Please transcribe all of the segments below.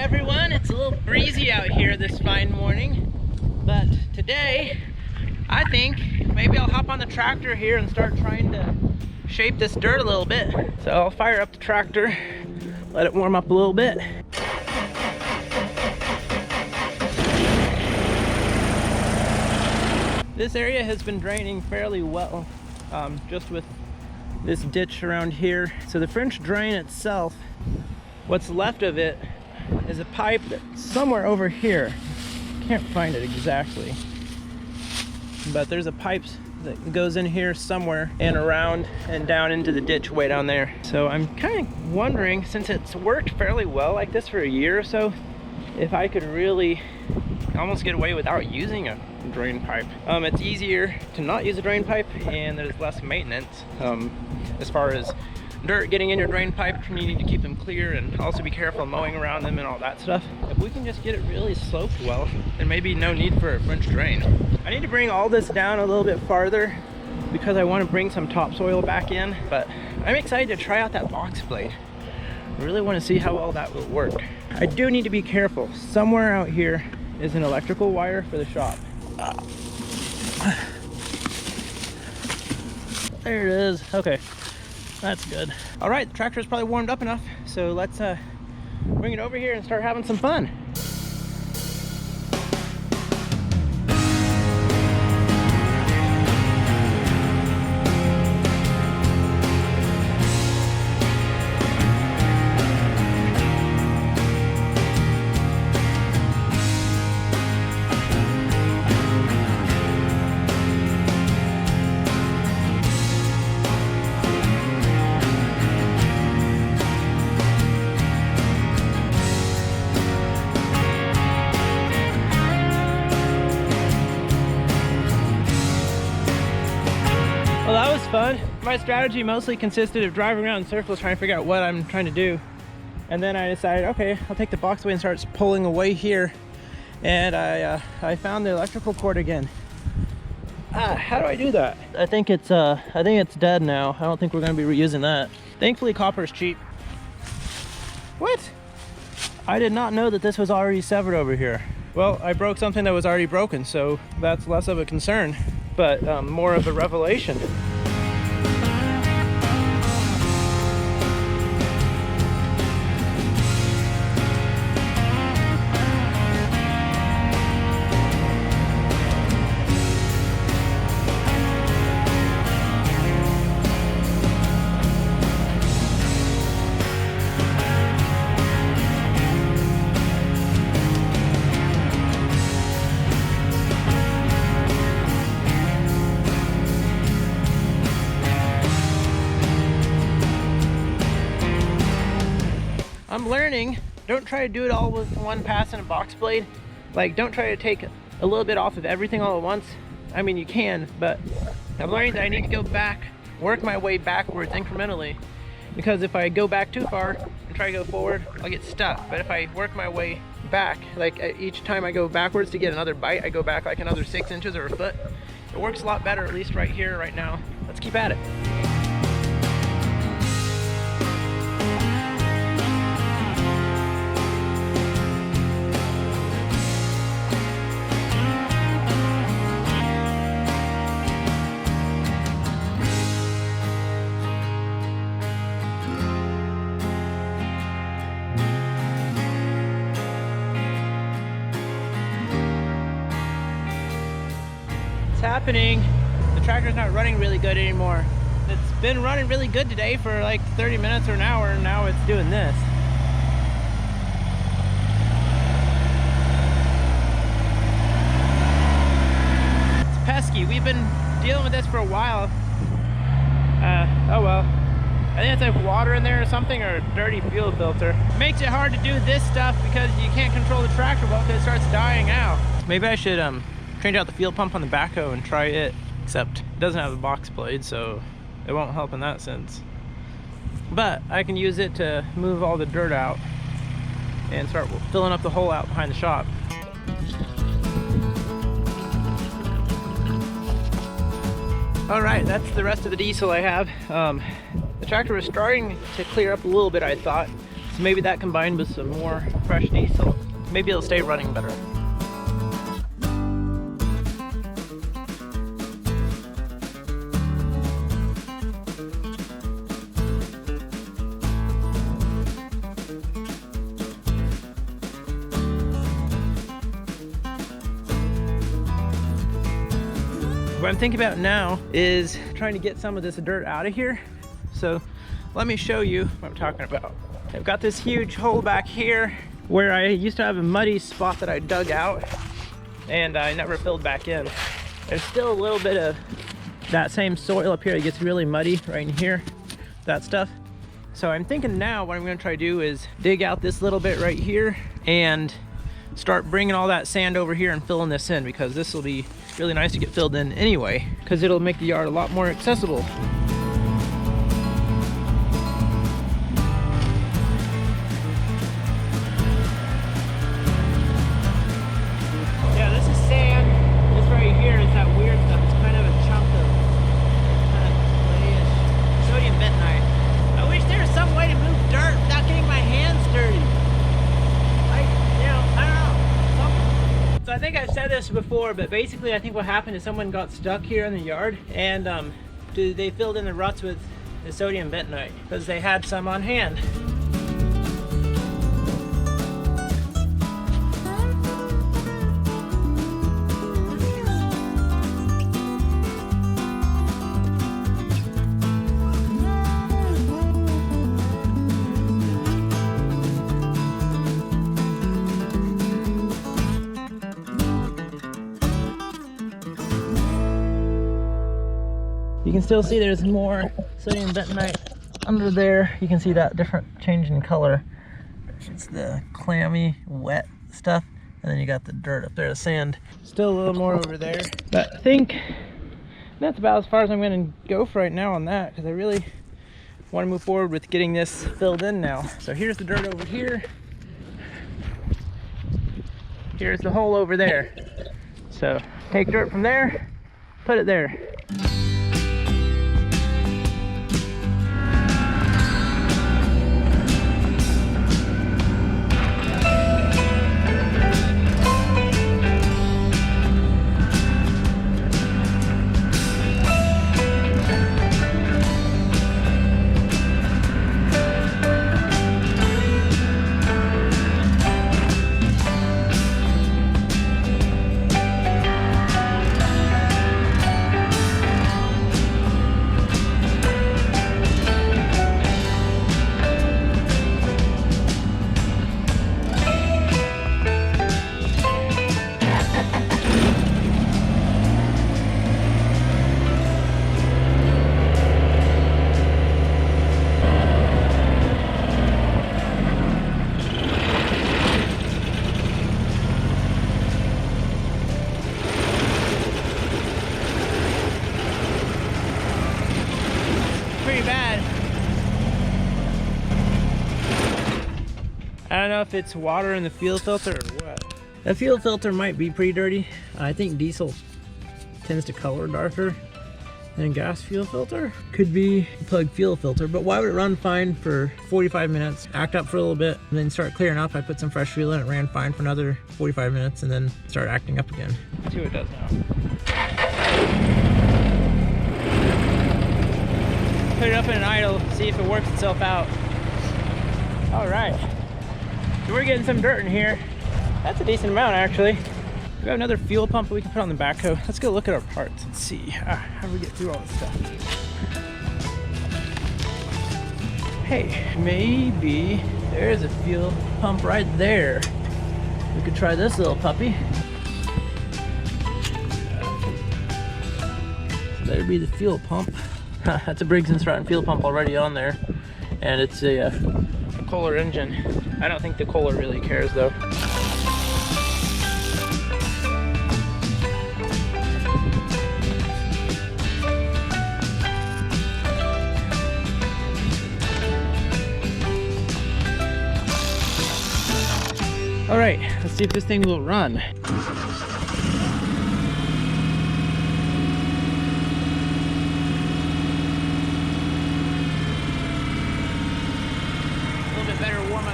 everyone, it's a little breezy out here this fine morning, but today I think maybe I'll hop on the tractor here and start trying to shape this dirt a little bit. So I'll fire up the tractor, let it warm up a little bit. This area has been draining fairly well, just with this ditch around here. So the French drain itself, what's left of it is a pipe that's somewhere over here. Can't find it exactly, but there's a pipe that goes in here somewhere and around and down into the ditch way down there. So I'm kind of wondering, since it's worked fairly well like this for a year or so, if I could really almost get away without using a drain pipe. It's easier to not use a drain pipe, and there's less maintenance as far as dirt getting in your drain pipe. You need to keep them clear and also be careful mowing around them and all that stuff. If we can just get it really sloped well, then maybe no need for a French drain. I need to bring all this down a little bit farther because I want to bring some topsoil back in, but I'm excited to try out that box blade. I really want to see how well that will work. I do need to be careful. Somewhere out here is an electrical wire for the shop. There it is. Okay, that's good. All right, the tractor's probably warmed up enough, so let's bring it over here and start having some fun. Well, that was fun. My strategy mostly consisted of driving around in circles trying to figure out what I'm trying to do. And then I decided, okay, I'll take the box away and start pulling away here. And I found the electrical cord again. How do I do that? I think it's dead now. I don't think we're gonna be reusing that. Thankfully, copper is cheap. What? I did not know that this was already severed over here. Well, I broke something that was already broken, so that's less of a concern, but more of a revelation. I'm learning, don't try to do it all with one pass and a box blade. Like, don't try to take a little bit off of everything all at once. I mean, you can, but I'm learning that I need to go back, work my way backwards incrementally. Because if I go back too far and try to go forward, I'll get stuck. But if I work my way back, like each time I go backwards to get another bite, I go back like another 6 inches or a foot. It works a lot better, at least right here, right now. Let's keep at it. Happening. The tractor's not running really good anymore. It's been running really good today for like 30 minutes or an hour, and now it's doing this. It's pesky. We've been dealing with this for a while. Oh well. I think it's like water in there or something, or a dirty fuel filter. It makes it hard to do this stuff because you can't control the tractor well because it starts dying out. Maybe I should change out the fuel pump on the backhoe and try it, except it doesn't have a box blade, so it won't help in that sense. But I can use it to move all the dirt out and start filling up the hole out behind the shop. All right, that's the rest of the diesel I have. The tractor was starting to clear up a little bit, I thought, So maybe that combined with some more fresh diesel, maybe it'll stay running better. What I'm thinking about now is trying to get some of this dirt out of here. So let me show you what I'm talking about. I've got this huge hole back here where I used to have a muddy spot that I dug out and I never filled back in. There's still a little bit of that same soil up here. It gets really muddy right in here, that stuff. So I'm thinking now what I'm gonna try to do is dig out this little bit right here and start bringing all that sand over here and filling this in, because this will be really nice to get filled in anyway, because it'll make the yard a lot more accessible. Yeah, this is sand. This right here is that weird stuff. It's kind of a chunk of kind of clayish sodium bentonite. I wish there was some way to move dirt without getting my hands dirty. So I think I've said this before, but basically I think what happened is someone got stuck here in the yard and they filled in the ruts with the sodium bentonite because they had some on hand. You can still see there's more sodium bentonite under there. You can see that different change in color. It's the clammy, wet stuff. And then you got the dirt up there, the sand. Still a little more over there. But I think that's about as far as I'm gonna go for right now on that, because I really want to move forward with getting this filled in now. So here's the dirt over here. Here's the hole over there. So take dirt from there, put it there. I don't know if it's water in the fuel filter or what. The fuel filter might be pretty dirty. I think diesel tends to color darker than gas fuel filter. Could be plug fuel filter, but why would it run fine for 45 minutes, act up for a little bit, and then start clearing up? I put some fresh fuel in, it ran fine for another 45 minutes, and then start acting up again. Let's see what it does now. Put it up in an idle, see if it works itself out. All right. So we're getting some dirt in here. That's a decent amount, actually. We got another fuel pump that we can put on the backhoe. Let's go look at our parts and see how do we get through all this stuff. Hey, maybe there's a fuel pump right there. We could try this little puppy. So there'd be the fuel pump. That's a Briggs & Stratton fuel pump already on there, and it's a Kohler engine. I don't think the Kohler really cares though. All right, let's see if this thing will run. Warm up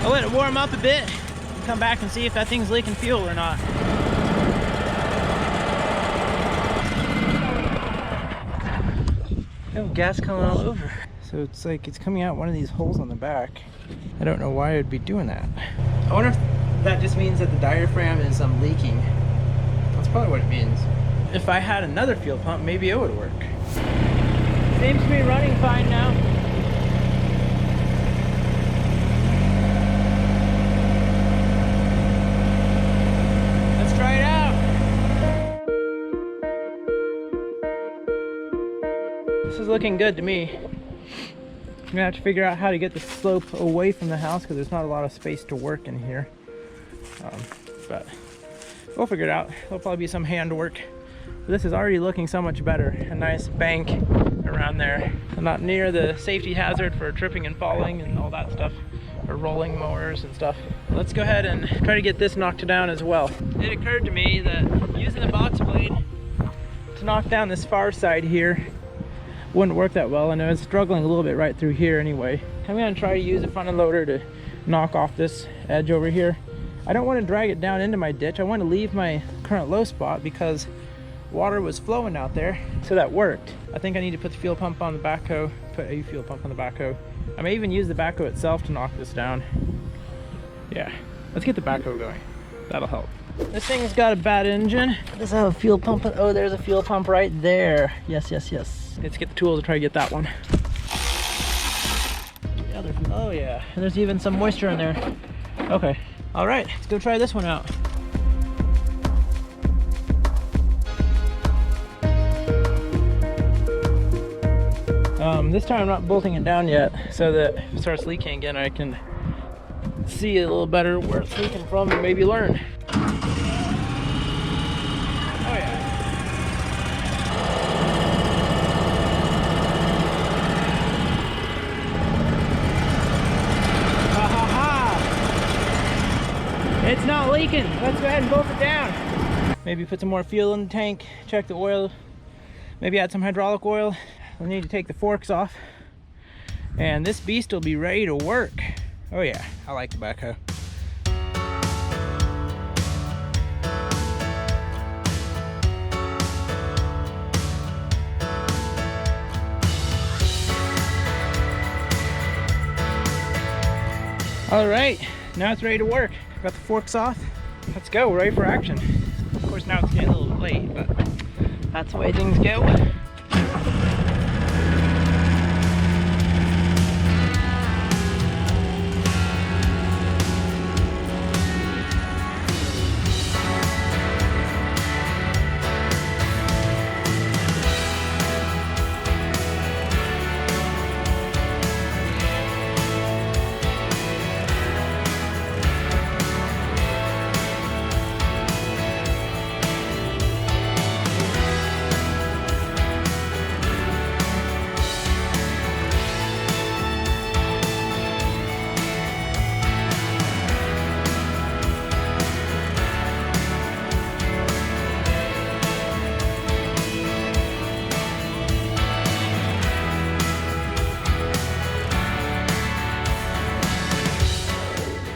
I'll let it warm up a bit and come back and see if that thing's leaking fuel or not. Oh, gas coming all over. So it's like it's coming out one of these holes on the back. I don't know why it would be doing that. I wonder if that just means that the diaphragm is leaking. That's probably what it means. If I had another fuel pump, maybe it would work. Seems to be running fine now. Let's try it out. This is looking good to me. I'm gonna have to figure out how to get the slope away from the house because there's not a lot of space to work in here. But we'll figure it out. There'll probably be some handwork. But this is already looking so much better. A nice bank around there. I'm not near the safety hazard for tripping and falling and all that stuff. Or rolling mowers and stuff. Let's go ahead and try to get this knocked down as well. It occurred to me that using a box blade to knock down this far side here wouldn't work that well, and I was struggling a little bit right through here anyway. I'm gonna try to use a front end loader to knock off this edge over here. I don't want to drag it down into my ditch. I want to leave my current low spot because water was flowing out there, so that worked. I think I need to put the fuel pump on the backhoe, put a fuel pump on the backhoe. I may even use the backhoe itself to knock this down. Yeah, let's get the backhoe going. That'll help. This thing's got a bad engine. Does it have a fuel pump? Oh, there's a fuel pump right there. Yes, yes, yes. Let's get the tools to try to get that one. Oh yeah, and there's even some moisture in there. Okay, all right, let's go try this one out. This time I'm not bolting it down yet, so that if it starts leaking again, I can see a little better where it's leaking from and maybe learn. Oh yeah. Ha ha ha! It's not leaking. Let's go ahead and bolt it down. Maybe put some more fuel in the tank, check the oil, maybe add some hydraulic oil. We'll need to take the forks off, and this beast will be ready to work. Oh yeah, I like the backhoe. All right, now it's ready to work. Got the forks off. Let's go, we're ready for action. Of course, now it's getting a little bit late, but that's the way things go.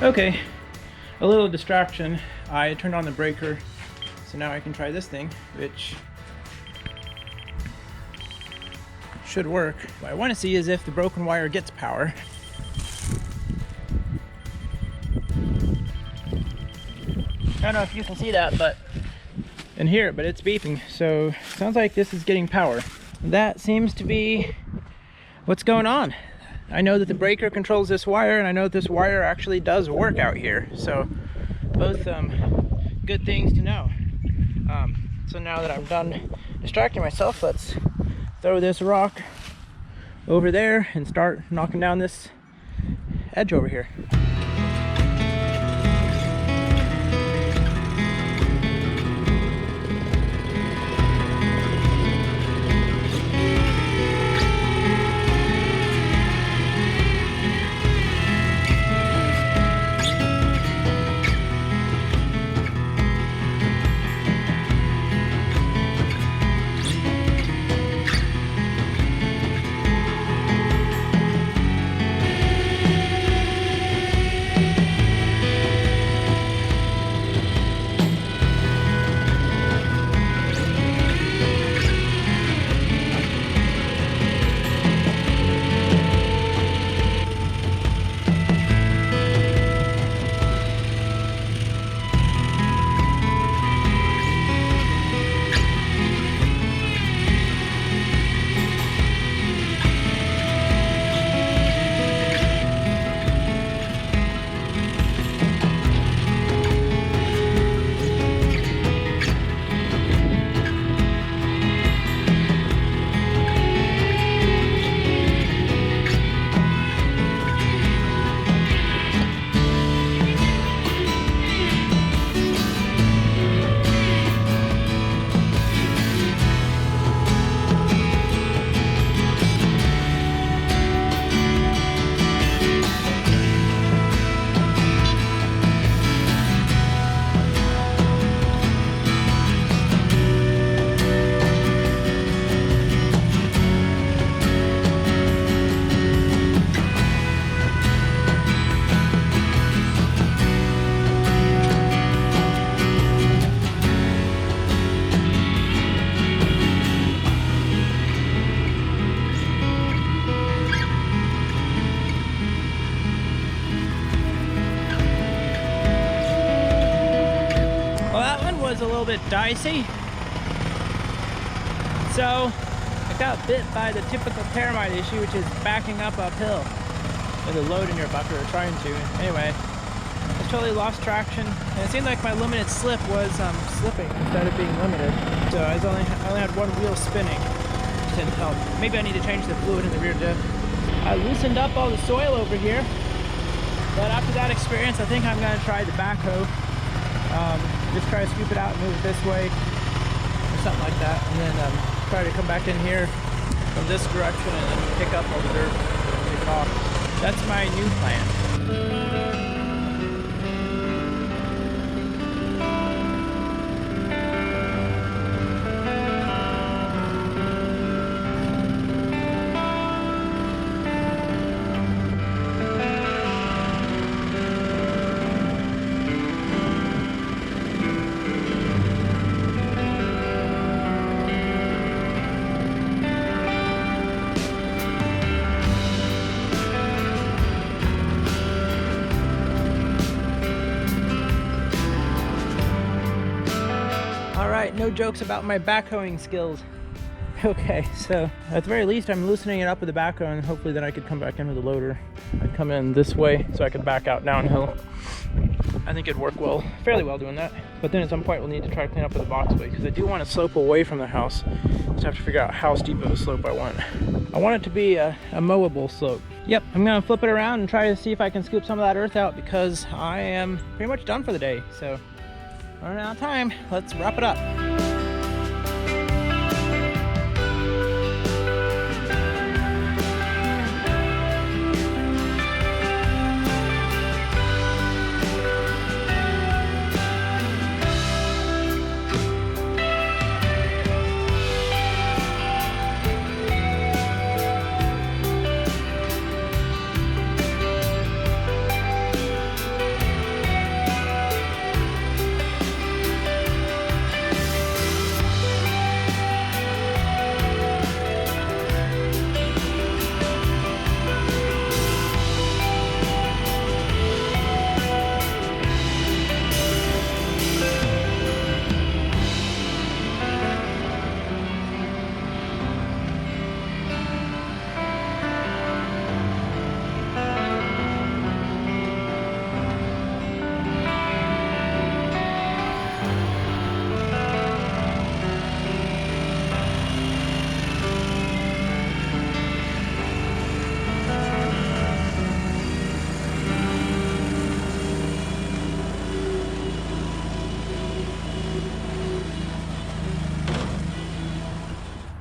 Okay, a little distraction. I turned on the breaker, so now I can try this thing, which should work. What I want to see is if the broken wire gets power. I don't know if you can see that, but and hear it, but it's beeping. So sounds like this is getting power. That seems to be what's going on. I know that the breaker controls this wire, and I know that this wire actually does work out here. So both good things to know. So now that I'm done distracting myself, let's throw this rock over there and start knocking down this edge over here. a little bit dicey. So I got bit by the typical Terramite issue, which is backing up uphill with a load in your bucket, or trying to. Anyway, I totally lost traction, and it seemed like my limited slip was slipping instead of being limited. So I only had one wheel spinning, which didn't help. Maybe I need to change the fluid in the rear diff. I loosened up all the soil over here, but after that experience, I think I'm going to try the backhoe. Just try to scoop it out and move it this way, or something like that, and then try to come back in here from this direction and then pick up all the dirt and take it off. That's my new plan. Alright, no jokes about my backhoeing skills. Okay, so at the very least I'm loosening it up with the backhoe, and hopefully then I could come back in with the loader. I'd come in this way so I could back out downhill. I think it'd work fairly well doing that. But then at some point we'll need to try to clean up with the boxway, because I do want to slope away from the house. Just have to figure out how steep of a slope I want. I want it to be a mowable slope. Yep, I'm gonna flip it around and try to see if I can scoop some of that earth out, because I am pretty much done for the day. So running out of time, let's wrap it up.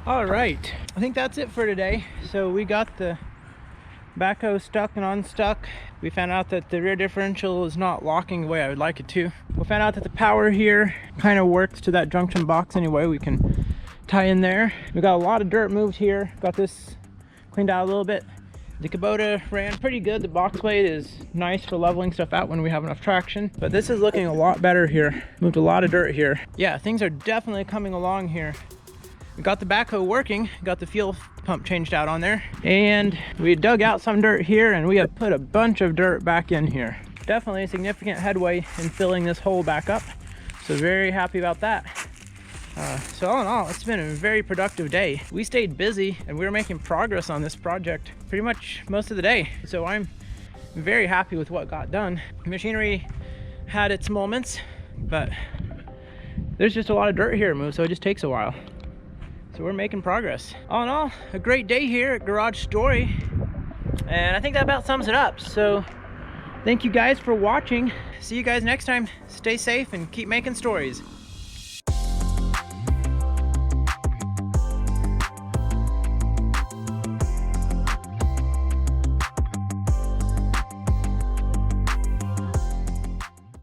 All right, I think that's it for today. So we got the backhoe stuck and unstuck. We found out that the rear differential is not locking the way I would like it to. We found out that the power here kind of works to that junction box anyway. We can tie in there. We got a lot of dirt moved here. Got this cleaned out a little bit. The Kubota ran pretty good. The box weight is nice for leveling stuff out when we have enough traction, but this is looking a lot better here. Moved a lot of dirt here. Yeah, things are definitely coming along here. We got the backhoe working, got the fuel pump changed out on there, and we dug out some dirt here, and we have put a bunch of dirt back in here. Definitely a significant headway in filling this hole back up, so very happy about that. So all in all, it's been a very productive day. We stayed busy and we were making progress on this project pretty much most of the day, so I'm very happy with what got done. Machinery had its moments, but there's just a lot of dirt here to move, so it just takes a while. So we're making progress. All in all, a great day here at Garage Story, and I think that about sums it up. So thank you guys for watching. See you guys next time. Stay safe and keep making stories.